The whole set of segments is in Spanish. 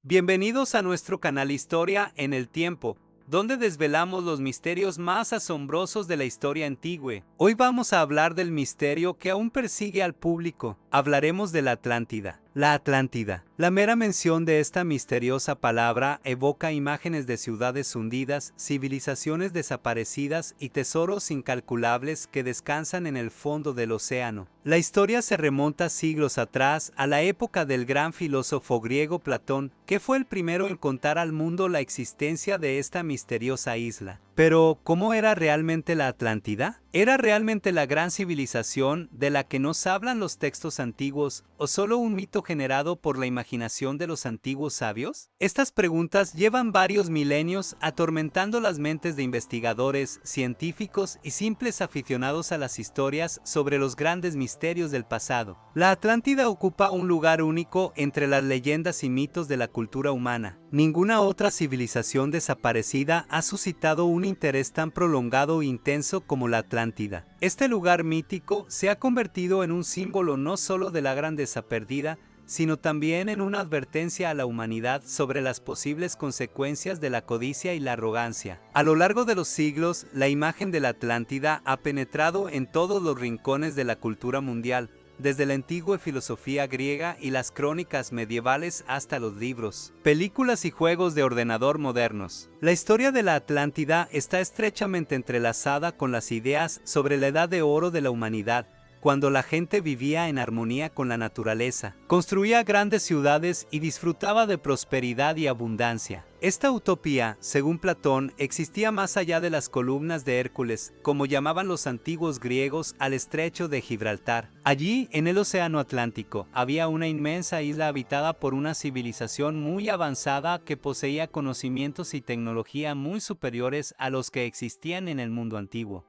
Bienvenidos a nuestro canal Historia en el Tiempo, donde desvelamos los misterios más asombrosos de la historia antigua. Hoy vamos a hablar del misterio que aún persigue al público. Hablaremos de la Atlántida. La Atlántida. La mera mención de esta misteriosa palabra evoca imágenes de ciudades hundidas, civilizaciones desaparecidas y tesoros incalculables que descansan en el fondo del océano. La historia se remonta siglos atrás a la época del gran filósofo griego Platón, que fue el primero en contar al mundo la existencia de esta misteriosa isla. Pero, ¿cómo era realmente la Atlántida? ¿Era realmente la gran civilización de la que nos hablan los textos antiguos o solo un mito generado por la imaginación de los antiguos sabios? Estas preguntas llevan varios milenios atormentando las mentes de investigadores, científicos y simples aficionados a las historias sobre los grandes misterios del pasado. La Atlántida ocupa un lugar único entre las leyendas y mitos de la cultura humana. Ninguna otra civilización desaparecida ha suscitado un interés tan prolongado e intenso como la Atlántida. Este lugar mítico se ha convertido en un símbolo no solo de la grandeza perdida, sino también en una advertencia a la humanidad sobre las posibles consecuencias de la codicia y la arrogancia. A lo largo de los siglos, la imagen de la Atlántida ha penetrado en todos los rincones de la cultura mundial, desde la antigua filosofía griega y las crónicas medievales hasta los libros, películas y juegos de ordenador modernos. La historia de la Atlántida está estrechamente entrelazada con las ideas sobre la edad de oro de la humanidad, cuando la gente vivía en armonía con la naturaleza, construía grandes ciudades y disfrutaba de prosperidad y abundancia. Esta utopía, según Platón, existía más allá de las columnas de Hércules, como llamaban los antiguos griegos al estrecho de Gibraltar. Allí, en el océano Atlántico, había una inmensa isla habitada por una civilización muy avanzada que poseía conocimientos y tecnología muy superiores a los que existían en el mundo antiguo.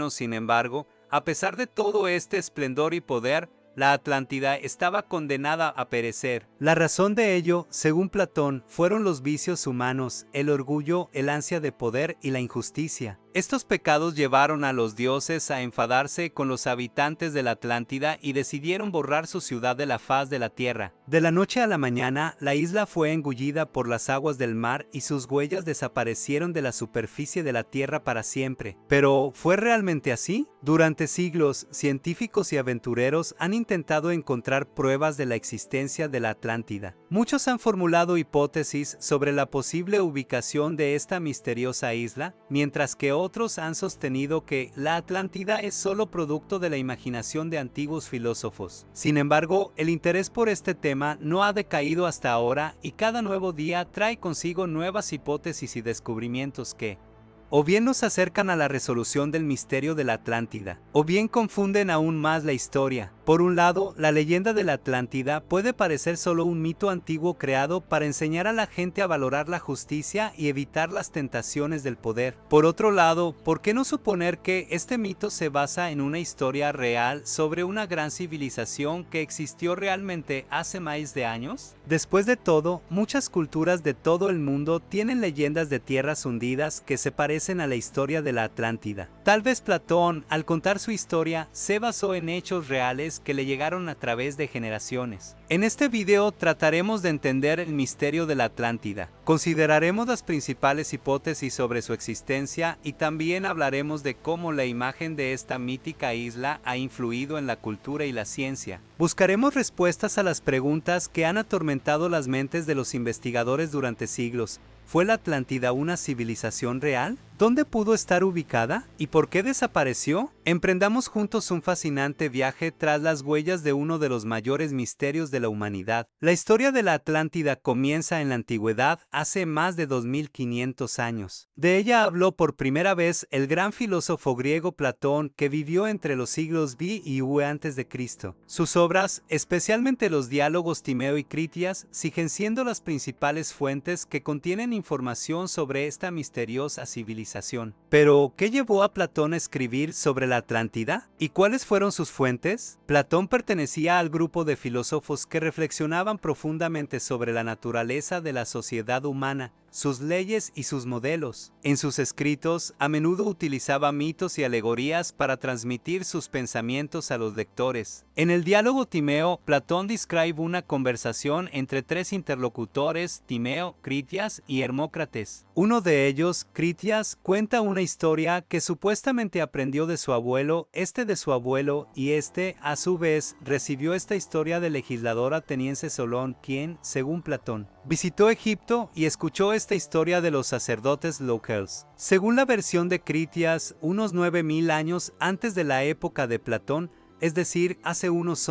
Sin embargo, a pesar de todo este esplendor y poder, la Atlántida estaba condenada a perecer. La razón de ello, según Platón, fueron los vicios humanos, el orgullo, el ansia de poder y la injusticia. Estos pecados llevaron a los dioses a enfadarse con los habitantes de la Atlántida y decidieron borrar su ciudad de la faz de la tierra. De la noche a la mañana, la isla fue engullida por las aguas del mar y sus huellas desaparecieron de la superficie de la tierra para siempre. ¿Pero fue realmente así? Durante siglos, científicos y aventureros han intentado encontrar pruebas de la existencia de la Atlántida. Muchos han formulado hipótesis sobre la posible ubicación de esta misteriosa isla, mientras que otros han sostenido que la Atlántida es solo producto de la imaginación de antiguos filósofos. Sin embargo, el interés por este tema no ha decaído hasta ahora y cada nuevo día trae consigo nuevas hipótesis y descubrimientos que, o bien nos acercan a la resolución del misterio de la Atlántida, o bien confunden aún más la historia. Por un lado, la leyenda de la Atlántida puede parecer solo un mito antiguo creado para enseñar a la gente a valorar la justicia y evitar las tentaciones del poder. Por otro lado, ¿por qué no suponer que este mito se basa en una historia real sobre una gran civilización que existió realmente hace miles de años? Después de todo, muchas culturas de todo el mundo tienen leyendas de tierras hundidas que se parecen a la historia de la Atlántida. Tal vez Platón, al contar su historia, se basó en hechos reales que le llegaron a través de generaciones. En este video trataremos de entender el misterio de la Atlántida. Consideraremos las principales hipótesis sobre su existencia y también hablaremos de cómo la imagen de esta mítica isla ha influido en la cultura y la ciencia. Buscaremos respuestas a las preguntas que han atormentado las mentes de los investigadores durante siglos. ¿Fue la Atlántida una civilización real? ¿Dónde pudo estar ubicada? ¿Y por qué desapareció? Emprendamos juntos un fascinante viaje tras las huellas de uno de los mayores misterios de la humanidad. La historia de la Atlántida comienza en la antigüedad hace más de 2500 años. De ella habló por primera vez el gran filósofo griego Platón, que vivió entre los siglos B y U a.C. Sus obras, especialmente los diálogos Timeo y Critias, siguen siendo las principales fuentes que contienen información sobre esta misteriosa civilización. Pero, ¿qué llevó a Platón a escribir sobre la Atlántida? ¿Y cuáles fueron sus fuentes? Platón pertenecía al grupo de filósofos que reflexionaban profundamente sobre la naturaleza de la sociedad humana sus leyes y sus modelos. En sus escritos, a menudo utilizaba mitos y alegorías para transmitir sus pensamientos a los lectores. En el diálogo Timeo, Platón describe una conversación entre tres interlocutores, Timeo, Critias y Hermócrates. Uno de ellos, Critias, cuenta una historia que supuestamente aprendió de su abuelo, de su abuelo, y a su vez, recibió esta historia del legislador ateniense Solón, quien, según Platón, visitó Egipto y escuchó esta historia de los sacerdotes locales. Según la versión de Critias, unos 9000 años antes de la época de Platón, es decir, hace unos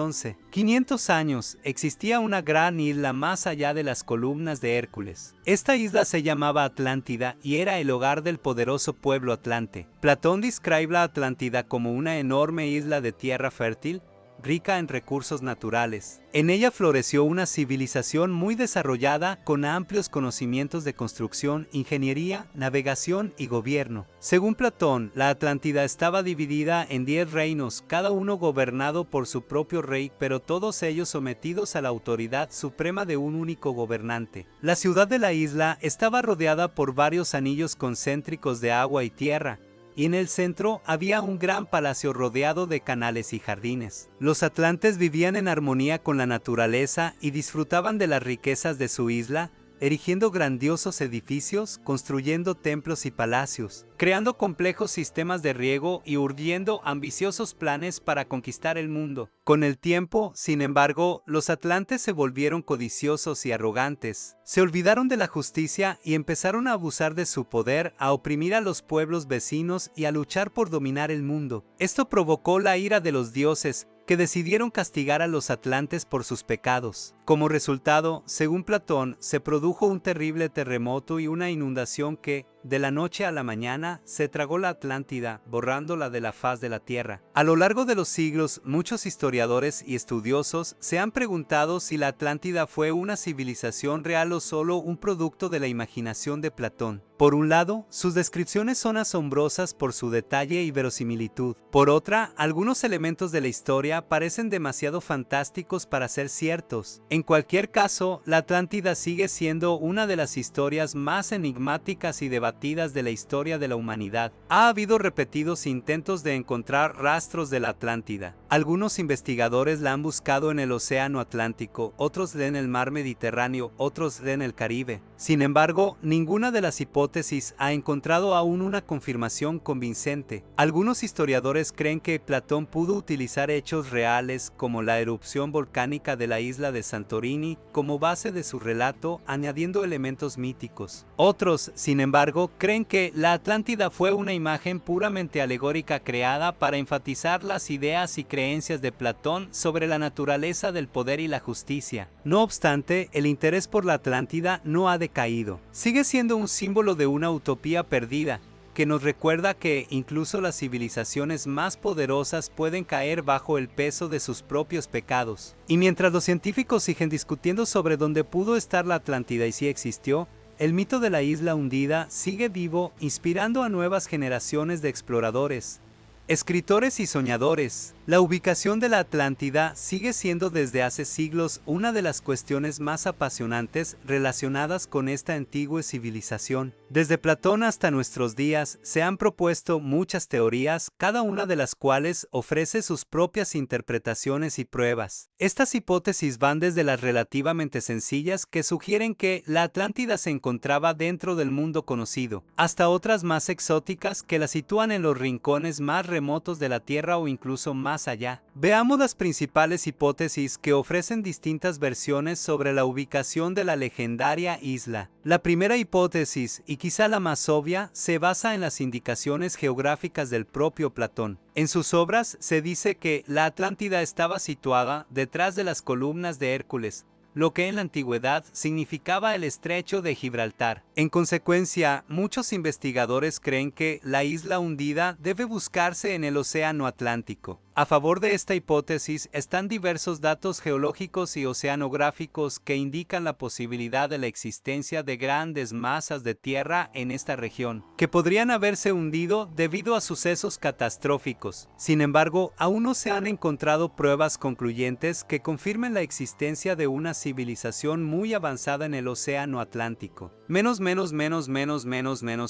500 años, existía una gran isla más allá de las columnas de Hércules. Esta isla se llamaba Atlántida y era el hogar del poderoso pueblo atlante. Platón describe la Atlántida como una enorme isla de tierra fértil, rica en recursos naturales. En ella floreció una civilización muy desarrollada con amplios conocimientos de construcción, ingeniería, navegación y gobierno. Según Platón, la Atlántida estaba dividida en 10 reinos, cada uno gobernado por su propio rey, pero todos ellos sometidos a la autoridad suprema de un único gobernante. La ciudad de la isla estaba rodeada por varios anillos concéntricos de agua y tierra, y en el centro había un gran palacio rodeado de canales y jardines. Los atlantes vivían en armonía con la naturaleza y disfrutaban de las riquezas de su isla, erigiendo grandiosos edificios, construyendo templos y palacios, creando complejos sistemas de riego y urdiendo ambiciosos planes para conquistar el mundo. Con el tiempo, sin embargo, los atlantes se volvieron codiciosos y arrogantes. Se olvidaron de la justicia y empezaron a abusar de su poder, a oprimir a los pueblos vecinos y a luchar por dominar el mundo. Esto provocó la ira de los dioses, que decidieron castigar a los atlantes por sus pecados. Como resultado, según Platón, se produjo un terrible terremoto y una inundación que, de la noche a la mañana, se tragó la Atlántida, borrándola de la faz de la tierra. A lo largo de los siglos, muchos historiadores y estudiosos se han preguntado si la Atlántida fue una civilización real o solo un producto de la imaginación de Platón. Por un lado, sus descripciones son asombrosas por su detalle y verosimilitud. Por otra, algunos elementos de la historia parecen demasiado fantásticos para ser ciertos. En cualquier caso, la Atlántida sigue siendo una de las historias más enigmáticas y debatidas de la historia de la humanidad. Ha habido repetidos intentos de encontrar rastros de la Atlántida. Algunos investigadores la han buscado en el Océano Atlántico, otros en el Mar Mediterráneo, otros en el Caribe. Sin embargo, ninguna de las hipótesis ha encontrado aún una confirmación convincente. Algunos historiadores creen que Platón pudo utilizar hechos reales como la erupción volcánica de la isla de Santorini como base de su relato, añadiendo elementos míticos. Otros, sin embargo, creen que la Atlántida fue una imagen puramente alegórica creada para enfatizar las ideas y creencias de Platón sobre la naturaleza del poder y la justicia. No obstante, el interés por la Atlántida no ha decaído. Sigue siendo un símbolo de una utopía perdida, que nos recuerda que incluso las civilizaciones más poderosas pueden caer bajo el peso de sus propios pecados. Y mientras los científicos siguen discutiendo sobre dónde pudo estar la Atlántida y si existió, el mito de la isla hundida sigue vivo, inspirando a nuevas generaciones de exploradores, escritores y soñadores. La ubicación de la Atlántida sigue siendo desde hace siglos una de las cuestiones más apasionantes relacionadas con esta antigua civilización. Desde Platón hasta nuestros días se han propuesto muchas teorías, cada una de las cuales ofrece sus propias interpretaciones y pruebas. Estas hipótesis van desde las relativamente sencillas que sugieren que la Atlántida se encontraba dentro del mundo conocido, hasta otras más exóticas que la sitúan en los rincones más remotos de la Tierra o incluso más allá. Veamos las principales hipótesis que ofrecen distintas versiones sobre la ubicación de la legendaria isla. La primera hipótesis, y quizá la más obvia, se basa en las indicaciones geográficas del propio Platón. En sus obras se dice que la Atlántida estaba situada detrás de las columnas de Hércules, lo que en la antigüedad significaba el estrecho de Gibraltar. En consecuencia, muchos investigadores creen que la isla hundida debe buscarse en el Océano Atlántico. A favor de esta hipótesis están diversos datos geológicos y oceanográficos que indican la posibilidad de la existencia de grandes masas de tierra en esta región, que podrían haberse hundido debido a sucesos catastróficos. Sin embargo, aún no se han encontrado pruebas concluyentes que confirmen la existencia de una civilización muy avanzada en el océano Atlántico.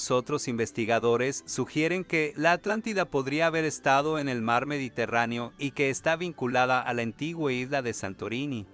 Otros investigadores sugieren que la Atlántida podría haber estado en el mar Mediterráneo y que está vinculada a la antigua isla de Santorini,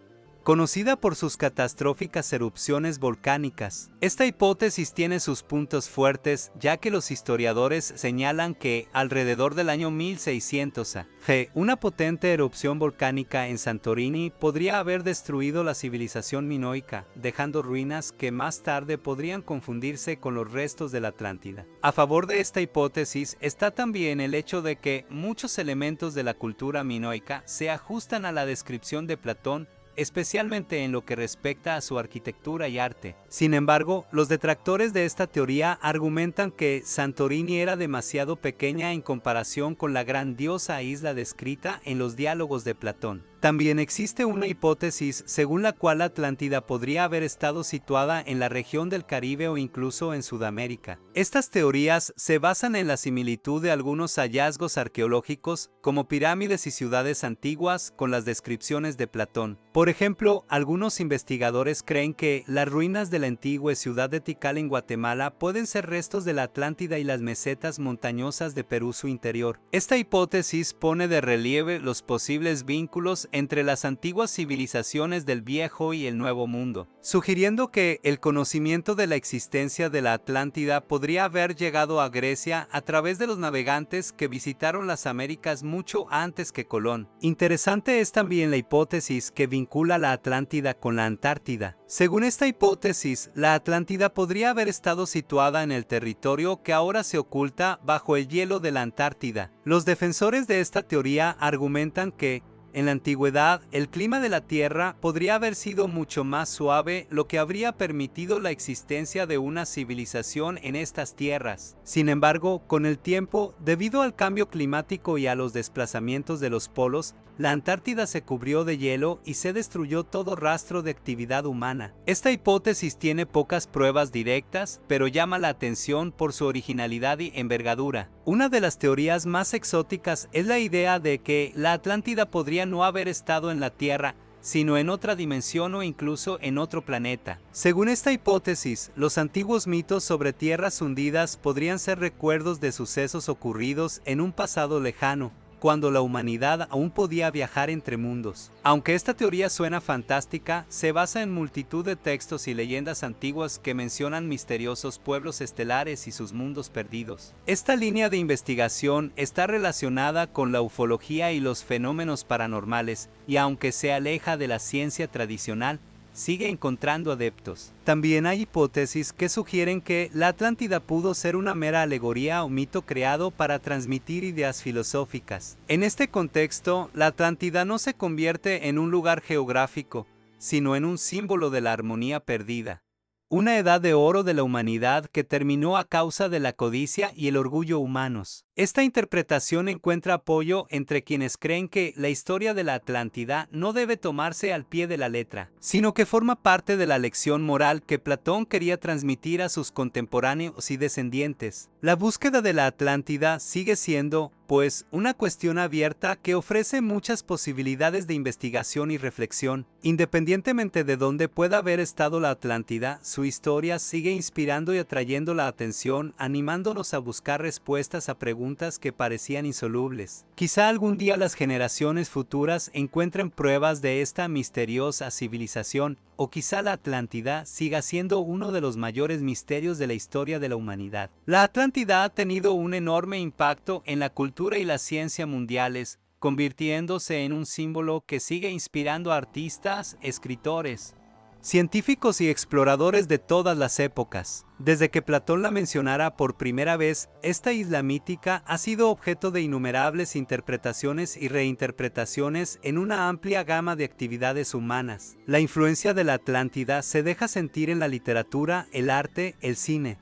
conocida por sus catastróficas erupciones volcánicas. Esta hipótesis tiene sus puntos fuertes, ya que los historiadores señalan que, alrededor del año 1600 a.C., una potente erupción volcánica en Santorini podría haber destruido la civilización minoica, dejando ruinas que más tarde podrían confundirse con los restos de la Atlántida. A favor de esta hipótesis está también el hecho de que muchos elementos de la cultura minoica se ajustan a la descripción de Platón, especialmente en lo que respecta a su arquitectura y arte. Sin embargo, los detractores de esta teoría argumentan que Santorini era demasiado pequeña en comparación con la grandiosa isla descrita en los diálogos de Platón. También existe una hipótesis según la cual Atlántida podría haber estado situada en la región del Caribe o incluso en Sudamérica. Estas teorías se basan en la similitud de algunos hallazgos arqueológicos, como pirámides y ciudades antiguas, con las descripciones de Platón. Por ejemplo, algunos investigadores creen que las ruinas de la antigua ciudad de Tikal en Guatemala pueden ser restos de la Atlántida y las mesetas montañosas de Perú su interior. Esta hipótesis pone de relieve los posibles vínculos entre las antiguas civilizaciones del Viejo y el Nuevo Mundo, sugiriendo que el conocimiento de la existencia de la Atlántida podría haber llegado a Grecia a través de los navegantes que visitaron las Américas mucho antes que Colón. Interesante es también la hipótesis que vincula la Atlántida con la Antártida. Según esta hipótesis, la Atlántida podría haber estado situada en el territorio que ahora se oculta bajo el hielo de la Antártida. Los defensores de esta teoría argumentan que, en la antigüedad, el clima de la Tierra podría haber sido mucho más suave, lo que habría permitido la existencia de una civilización en estas tierras. Sin embargo, con el tiempo, debido al cambio climático y a los desplazamientos de los polos, la Antártida se cubrió de hielo y se destruyó todo rastro de actividad humana. Esta hipótesis tiene pocas pruebas directas, pero llama la atención por su originalidad y envergadura. Una de las teorías más exóticas es la idea de que la Atlántida podría no haber estado en la Tierra, sino en otra dimensión o incluso en otro planeta. Según esta hipótesis, los antiguos mitos sobre tierras hundidas podrían ser recuerdos de sucesos ocurridos en un pasado lejano, cuando la humanidad aún podía viajar entre mundos. Aunque esta teoría suena fantástica, se basa en multitud de textos y leyendas antiguas que mencionan misteriosos pueblos estelares y sus mundos perdidos. Esta línea de investigación está relacionada con la ufología y los fenómenos paranormales, y aunque se aleja de la ciencia tradicional, sigue encontrando adeptos. También hay hipótesis que sugieren que la Atlántida pudo ser una mera alegoría o mito creado para transmitir ideas filosóficas. En este contexto, la Atlántida no se convierte en un lugar geográfico, sino en un símbolo de la armonía perdida. Una edad de oro de la humanidad que terminó a causa de la codicia y el orgullo humanos. Esta interpretación encuentra apoyo entre quienes creen que la historia de la Atlántida no debe tomarse al pie de la letra, sino que forma parte de la lección moral que Platón quería transmitir a sus contemporáneos y descendientes. La búsqueda de la Atlántida sigue siendo, pues, una cuestión abierta que ofrece muchas posibilidades de investigación y reflexión. Independientemente de dónde pueda haber estado la Atlántida, su historia sigue inspirando y atrayendo la atención, animándonos a buscar respuestas a preguntas que parecían insolubles. Quizá algún día las generaciones futuras encuentren pruebas de esta misteriosa civilización, o quizá la Atlántida siga siendo uno de los mayores misterios de la historia de la humanidad. La Atlántida ha tenido un enorme impacto en la cultura y la ciencia mundiales, convirtiéndose en un símbolo que sigue inspirando a artistas, escritores, científicos y exploradores de todas las épocas. Desde que Platón la mencionara por primera vez, esta isla mítica ha sido objeto de innumerables interpretaciones y reinterpretaciones en una amplia gama de actividades humanas. La influencia de la Atlántida se deja sentir en la literatura, el arte, el cine.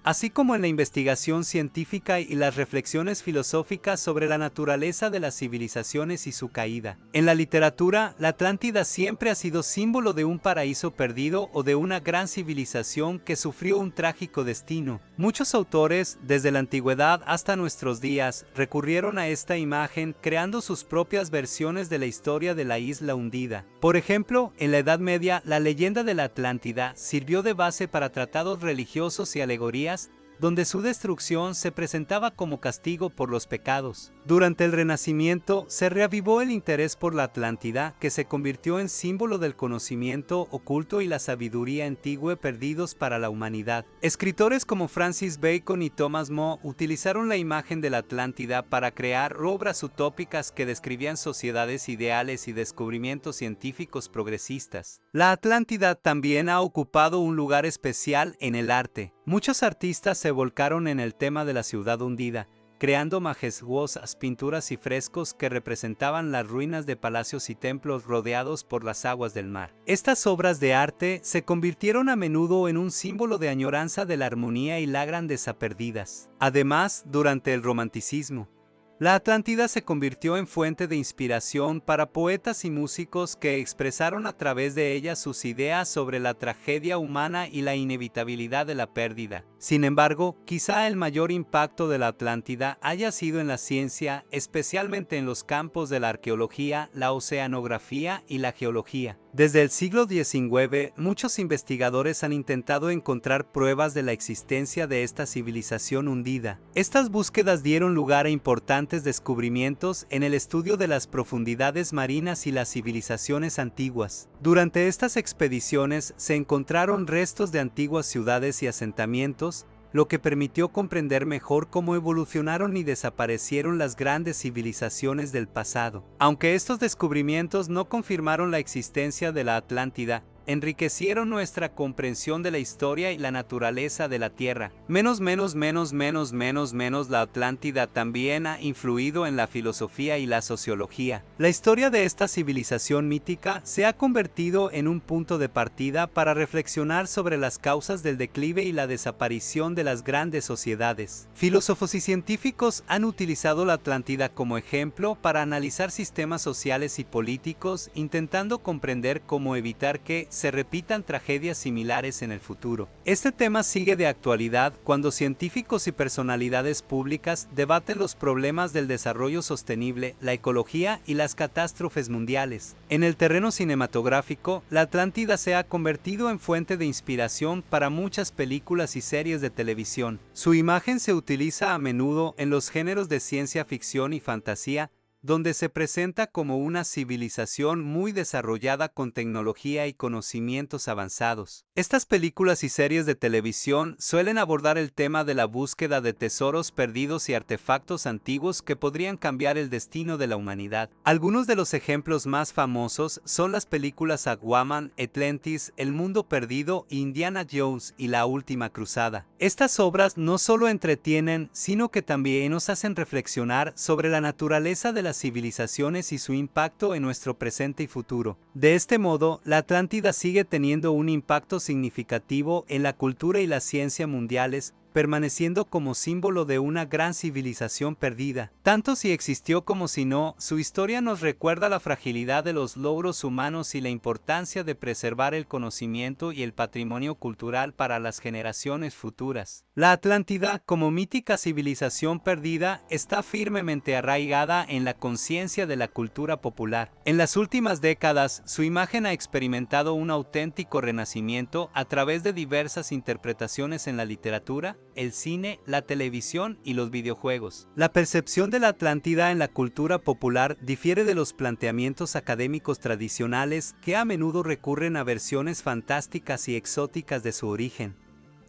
así como en la investigación científica y las reflexiones filosóficas sobre la naturaleza de las civilizaciones y su caída. En la literatura, la Atlántida siempre ha sido símbolo de un paraíso perdido o de una gran civilización que sufrió un trágico destino. Muchos autores, desde la antigüedad hasta nuestros días, recurrieron a esta imagen creando sus propias versiones de la historia de la isla hundida. Por ejemplo, en la Edad Media, la leyenda de la Atlántida sirvió de base para tratados religiosos y alegorías, donde su destrucción se presentaba como castigo por los pecados. Durante el Renacimiento se reavivó el interés por la Atlántida, que se convirtió en símbolo del conocimiento oculto y la sabiduría antigua perdidos para la humanidad. Escritores como Francis Bacon y Thomas More utilizaron la imagen de la Atlántida para crear obras utópicas que describían sociedades ideales y descubrimientos científicos progresistas. La Atlántida también ha ocupado un lugar especial en el arte. Muchos artistas se volcaron en el tema de la ciudad hundida, creando majestuosas pinturas y frescos que representaban las ruinas de palacios y templos rodeados por las aguas del mar. Estas obras de arte se convirtieron a menudo en un símbolo de añoranza de la armonía y la grandeza perdidas. Además, durante el Romanticismo, la Atlántida se convirtió en fuente de inspiración para poetas y músicos que expresaron a través de ella sus ideas sobre la tragedia humana y la inevitabilidad de la pérdida. Sin embargo, quizá el mayor impacto de la Atlántida haya sido en la ciencia, especialmente en los campos de la arqueología, la oceanografía y la geología. Desde el siglo XIX, muchos investigadores han intentado encontrar pruebas de la existencia de esta civilización hundida. Estas búsquedas dieron lugar a importantes descubrimientos en el estudio de las profundidades marinas y las civilizaciones antiguas. Durante estas expediciones se encontraron restos de antiguas ciudades y asentamientos, lo que permitió comprender mejor cómo evolucionaron y desaparecieron las grandes civilizaciones del pasado. Aunque estos descubrimientos no confirmaron la existencia de la Atlántida, enriquecieron nuestra comprensión de la historia y la naturaleza de la Tierra. La Atlántida también ha influido en la filosofía y la sociología. La historia de esta civilización mítica se ha convertido en un punto de partida para reflexionar sobre las causas del declive y la desaparición de las grandes sociedades. Filósofos y científicos han utilizado la Atlántida como ejemplo para analizar sistemas sociales y políticos, intentando comprender cómo evitar que se repitan tragedias similares en el futuro. Este tema sigue de actualidad cuando científicos y personalidades públicas debaten los problemas del desarrollo sostenible, la ecología y las catástrofes mundiales. En el terreno cinematográfico, la Atlántida se ha convertido en fuente de inspiración para muchas películas y series de televisión. Su imagen se utiliza a menudo en los géneros de ciencia ficción y fantasía, donde se presenta como una civilización muy desarrollada con tecnología y conocimientos avanzados. Estas películas y series de televisión suelen abordar el tema de la búsqueda de tesoros perdidos y artefactos antiguos que podrían cambiar el destino de la humanidad. Algunos de los ejemplos más famosos son las películas Aquaman, Atlantis, El Mundo Perdido, Indiana Jones y La Última Cruzada. Estas obras no solo entretienen, sino que también nos hacen reflexionar sobre la naturaleza de las civilizaciones y su impacto en nuestro presente y futuro. De este modo, la Atlántida sigue teniendo un impacto significativo en la cultura y la ciencia mundiales, permaneciendo como símbolo de una gran civilización perdida. Tanto si existió como si no, su historia nos recuerda la fragilidad de los logros humanos y la importancia de preservar el conocimiento y el patrimonio cultural para las generaciones futuras. La Atlántida, como mítica civilización perdida, está firmemente arraigada en la conciencia de la cultura popular. En las últimas décadas, su imagen ha experimentado un auténtico renacimiento a través de diversas interpretaciones en la literatura, el cine, la televisión y los videojuegos. La percepción de la Atlántida en la cultura popular difiere de los planteamientos académicos tradicionales que a menudo recurren a versiones fantásticas y exóticas de su origen.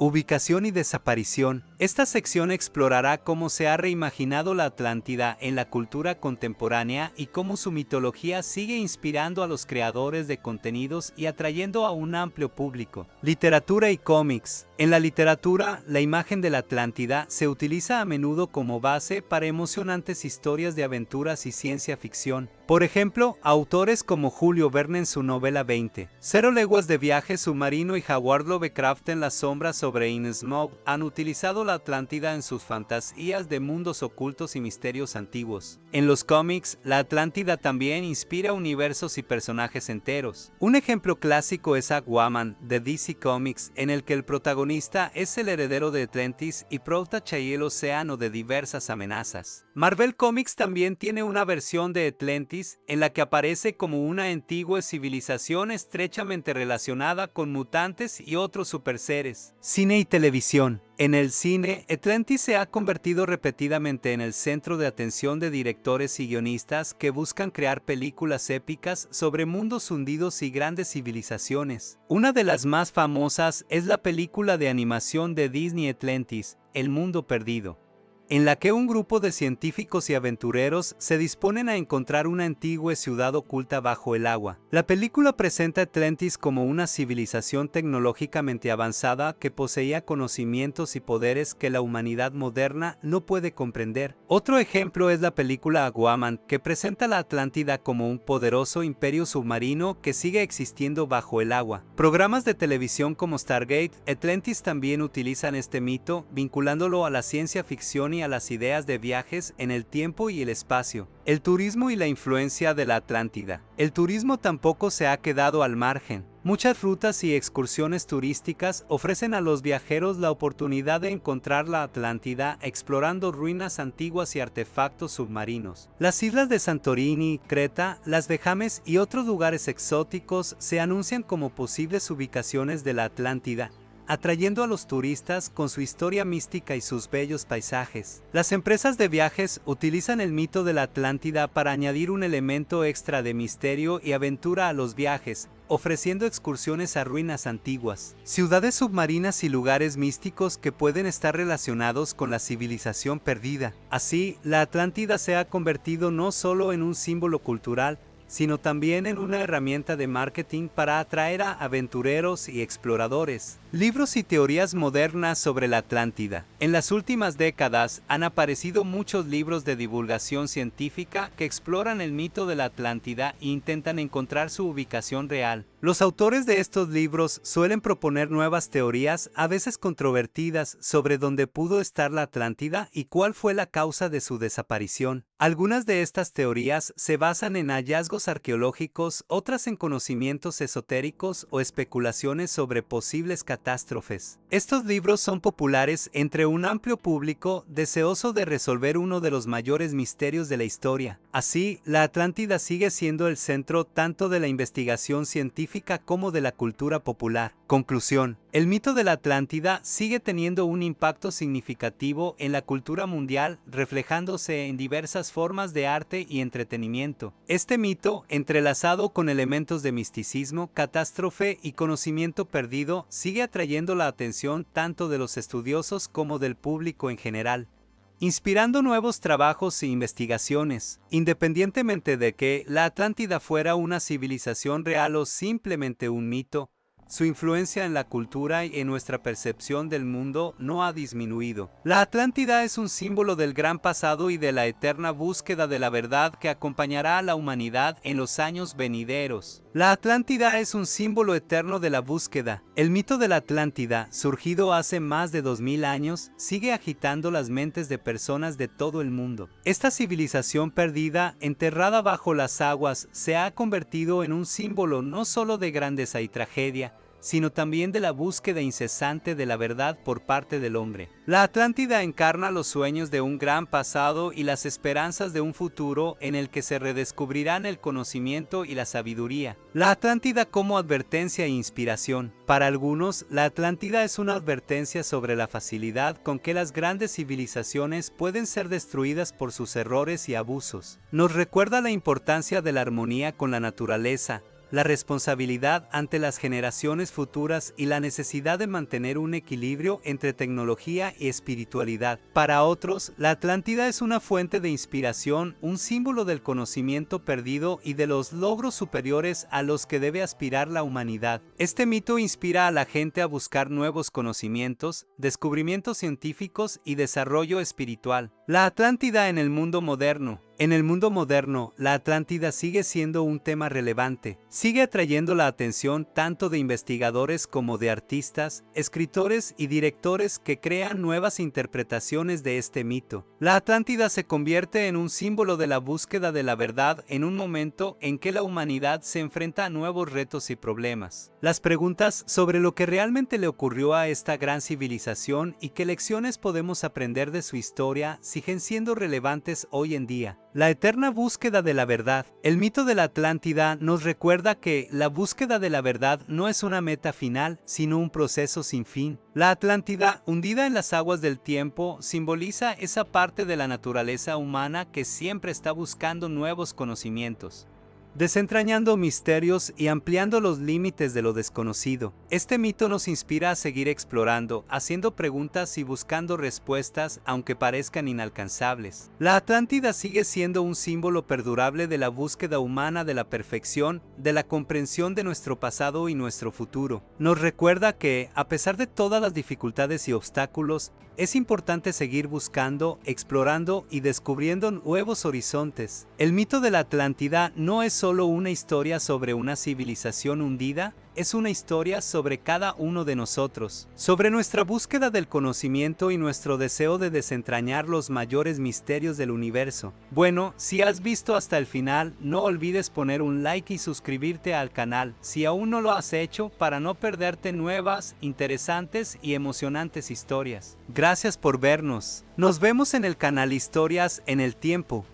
Ubicación y desaparición. Esta sección explorará cómo se ha reimaginado la Atlántida en la cultura contemporánea y cómo su mitología sigue inspirando a los creadores de contenidos y atrayendo a un amplio público. Literatura y cómics. En la literatura, la imagen de la Atlántida se utiliza a menudo como base para emocionantes historias de aventuras y ciencia ficción. Por ejemplo, autores como Julio Verne en su novela 20, Cero leguas de viaje submarino y Howard Lovecraft en Las sombras sobre Innsmouth han utilizado la Atlántida en sus fantasías de mundos ocultos y misterios antiguos. En los cómics, la Atlántida también inspira universos y personajes enteros. Un ejemplo clásico es Aquaman de DC Comics, en el que el protagonista es el heredero de Atlantis y protege el océano de diversas amenazas. Marvel Comics también tiene una versión de Atlantis en la que aparece como una antigua civilización estrechamente relacionada con mutantes y otros superseres. Cine y televisión. En el cine, Atlantis se ha convertido repetidamente en el centro de atención de directores y guionistas que buscan crear películas épicas sobre mundos hundidos y grandes civilizaciones. Una de las más famosas es la película de animación de Disney Atlantis, El Mundo Perdido, en la que un grupo de científicos y aventureros se disponen a encontrar una antigua ciudad oculta bajo el agua. La película presenta a Atlantis como una civilización tecnológicamente avanzada que poseía conocimientos y poderes que la humanidad moderna no puede comprender. Otro ejemplo es la película Aquaman, que presenta a la Atlántida como un poderoso imperio submarino que sigue existiendo bajo el agua. Programas de televisión como Stargate Atlantis también utilizan este mito, vinculándolo a la ciencia ficción y a las ideas de viajes en el tiempo y el espacio. El turismo y la influencia de la Atlántida. El turismo tampoco se ha quedado al margen. Muchas rutas y excursiones turísticas ofrecen a los viajeros la oportunidad de encontrar la Atlántida explorando ruinas antiguas y artefactos submarinos. Las islas de Santorini, Creta, Las Bahamas y otros lugares exóticos se anuncian como posibles ubicaciones de la Atlántida, atrayendo a los turistas con su historia mística y sus bellos paisajes. Las empresas de viajes utilizan el mito de la Atlántida para añadir un elemento extra de misterio y aventura a los viajes, ofreciendo excursiones a ruinas antiguas, ciudades submarinas y lugares místicos que pueden estar relacionados con la civilización perdida. Así, la Atlántida se ha convertido no solo en un símbolo cultural, sino también en una herramienta de marketing para atraer a aventureros y exploradores. Libros y teorías modernas sobre la Atlántida. En las últimas décadas han aparecido muchos libros de divulgación científica que exploran el mito de la Atlántida e intentan encontrar su ubicación real. Los autores de estos libros suelen proponer nuevas teorías, a veces controvertidas, sobre dónde pudo estar la Atlántida y cuál fue la causa de su desaparición. Algunas de estas teorías se basan en hallazgos arqueológicos, otras en conocimientos esotéricos o especulaciones sobre posibles catástrofes. Estos libros son populares entre un amplio público deseoso de resolver uno de los mayores misterios de la historia. Así, la Atlántida sigue siendo el centro tanto de la investigación científica como de la cultura popular. Conclusión. El mito de la Atlántida sigue teniendo un impacto significativo en la cultura mundial, reflejándose en diversas formas de arte y entretenimiento. Este mito, entrelazado con elementos de misticismo, catástrofe y conocimiento perdido, sigue atrayendo la atención tanto de los estudiosos como del público en general, inspirando nuevos trabajos e investigaciones. Independientemente de que la Atlántida fuera una civilización real o simplemente un mito, su influencia en la cultura y en nuestra percepción del mundo no ha disminuido. La Atlántida es un símbolo del gran pasado y de la eterna búsqueda de la verdad que acompañará a la humanidad en los años venideros. La Atlántida es un símbolo eterno de la búsqueda. El mito de la Atlántida, surgido hace más de 2000 años, sigue agitando las mentes de personas de todo el mundo. Esta civilización perdida, enterrada bajo las aguas, se ha convertido en un símbolo no solo de grandeza y tragedia, sino también de la búsqueda incesante de la verdad por parte del hombre. La Atlántida encarna los sueños de un gran pasado y las esperanzas de un futuro en el que se redescubrirán el conocimiento y la sabiduría. La Atlántida como advertencia e inspiración. Para algunos, la Atlántida es una advertencia sobre la facilidad con que las grandes civilizaciones pueden ser destruidas por sus errores y abusos. Nos recuerda la importancia de la armonía con la naturaleza, la responsabilidad ante las generaciones futuras y la necesidad de mantener un equilibrio entre tecnología y espiritualidad. Para otros, la Atlántida es una fuente de inspiración, un símbolo del conocimiento perdido y de los logros superiores a los que debe aspirar la humanidad. Este mito inspira a la gente a buscar nuevos conocimientos, descubrimientos científicos y desarrollo espiritual. La Atlántida en el mundo moderno. En el mundo moderno, la Atlántida sigue siendo un tema relevante. Sigue atrayendo la atención tanto de investigadores como de artistas, escritores y directores que crean nuevas interpretaciones de este mito. La Atlántida se convierte en un símbolo de la búsqueda de la verdad en un momento en que la humanidad se enfrenta a nuevos retos y problemas. Las preguntas sobre lo que realmente le ocurrió a esta gran civilización y qué lecciones podemos aprender de su historia siguen siendo relevantes hoy en día. La eterna búsqueda de la verdad. El mito de la Atlántida nos recuerda que la búsqueda de la verdad no es una meta final, sino un proceso sin fin. La Atlántida, hundida en las aguas del tiempo, simboliza esa parte de la naturaleza humana que siempre está buscando nuevos conocimientos, desentrañando misterios y ampliando los límites de lo desconocido. Este mito nos inspira a seguir explorando, haciendo preguntas y buscando respuestas aunque parezcan inalcanzables. La Atlántida sigue siendo un símbolo perdurable de la búsqueda humana de la perfección, de la comprensión de nuestro pasado y nuestro futuro. Nos recuerda que, a pesar de todas las dificultades y obstáculos, es importante seguir buscando, explorando y descubriendo nuevos horizontes. El mito de la Atlántida no es solo una historia sobre una civilización hundida, es una historia sobre cada uno de nosotros, sobre nuestra búsqueda del conocimiento y nuestro deseo de desentrañar los mayores misterios del universo. Bueno, si has visto hasta el final, no olvides poner un like y suscribirte al canal si aún no lo has hecho para no perderte nuevas, interesantes y emocionantes historias. Gracias por vernos. Nos vemos en el canal Historias en el Tiempo.